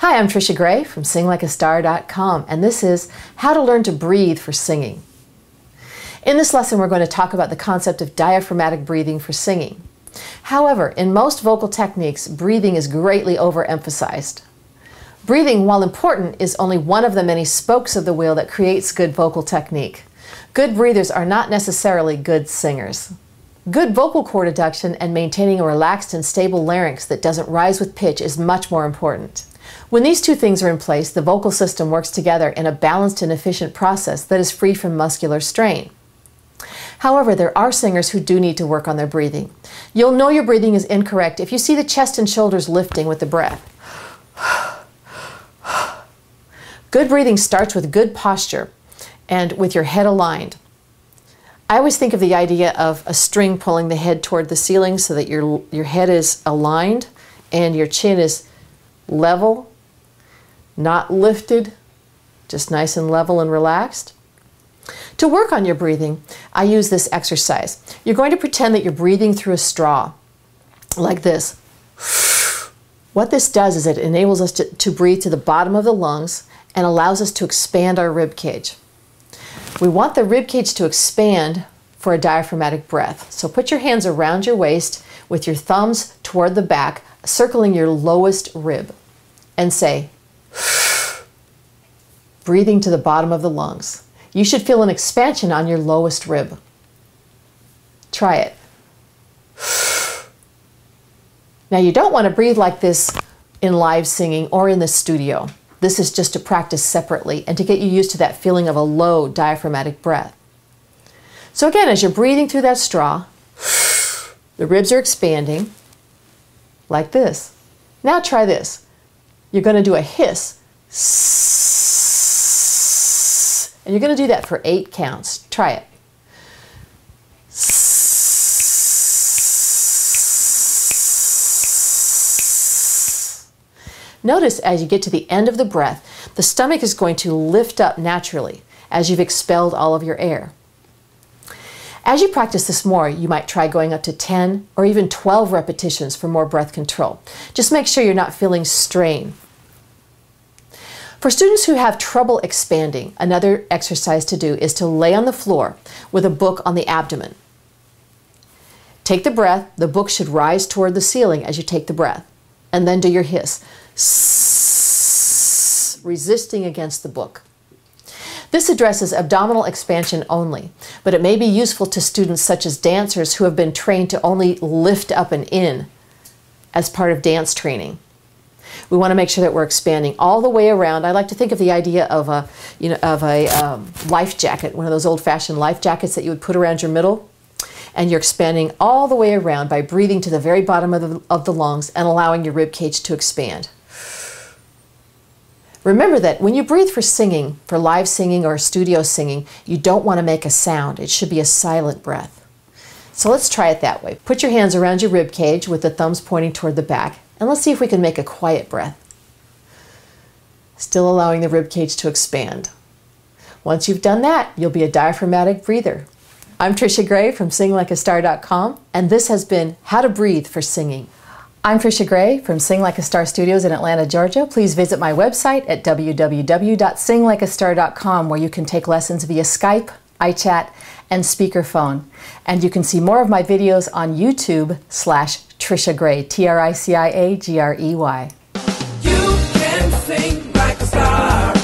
Hi, I'm Trisha Gray from singlikeastar.com, and this is How to Learn to Breathe for Singing. In this lesson, we're going to talk about the concept of diaphragmatic breathing for singing. However, in most vocal techniques, breathing is greatly overemphasized. Breathing, while important, is only one of the many spokes of the wheel that creates good vocal technique. Good breathers are not necessarily good singers. Good vocal cord adduction and maintaining a relaxed and stable larynx that doesn't rise with pitch is much more important. When these two things are in place, the vocal system works together in a balanced and efficient process that is free from muscular strain. However, there are singers who do need to work on their breathing. You'll know your breathing is incorrect if you see the chest and shoulders lifting with the breath. Good breathing starts with good posture and with your head aligned. I always think of the idea of a string pulling the head toward the ceiling so that your head is aligned and your chin is level, not lifted, just nice and level and relaxed. To work on your breathing, I use this exercise. You're going to pretend that you're breathing through a straw, like this. What this does is it enables us to breathe to the bottom of the lungs and allows us to expand our rib cage. We want the rib cage to expand for a diaphragmatic breath. So put your hands around your waist with your thumbs toward the back, circling your lowest rib, and say, breathing to the bottom of the lungs. You should feel an expansion on your lowest rib. Try it. Now, you don't want to breathe like this in live singing or in the studio. This is just to practice separately and to get you used to that feeling of a low diaphragmatic breath. So again, as you're breathing through that straw, the ribs are expanding like this. Now try this. You're going to do a hiss. And you're going to do that for 8 counts. Try it. Notice as you get to the end of the breath, the stomach is going to lift up naturally as you've expelled all of your air. As you practice this more, you might try going up to 10 or even 12 repetitions for more breath control. Just make sure you're not feeling strain. For students who have trouble expanding, another exercise to do is to lay on the floor with a book on the abdomen. Take the breath. The book should rise toward the ceiling as you take the breath. And then do your hiss, resisting against the book. This addresses abdominal expansion only, but it may be useful to students such as dancers who have been trained to only lift up and in as part of dance training. We want to make sure that we're expanding all the way around. I like to think of the idea of a life jacket, one of those old-fashioned life jackets that you would put around your middle. And you're expanding all the way around by breathing to the very bottom of the lungs and allowing your rib cage to expand. Remember that when you breathe for singing, for live singing or studio singing, you don't want to make a sound. It should be a silent breath. So let's try it that way. Put your hands around your rib cage with the thumbs pointing toward the back, and let's see if we can make a quiet breath. Still allowing the rib cage to expand. Once you've done that, you'll be a diaphragmatic breather. I'm Trisha Gray from singlikeastar.com, and this has been How to Breathe for Singing. I'm Trisha Gray from Sing Like a Star Studios in Atlanta, Georgia. Please visit my website at www.singlikeastar.com, where you can take lessons via Skype, iChat, and speakerphone. And you can see more of my videos on YouTube/Trisha Gray, TRICIAGREY. You can sing like a star.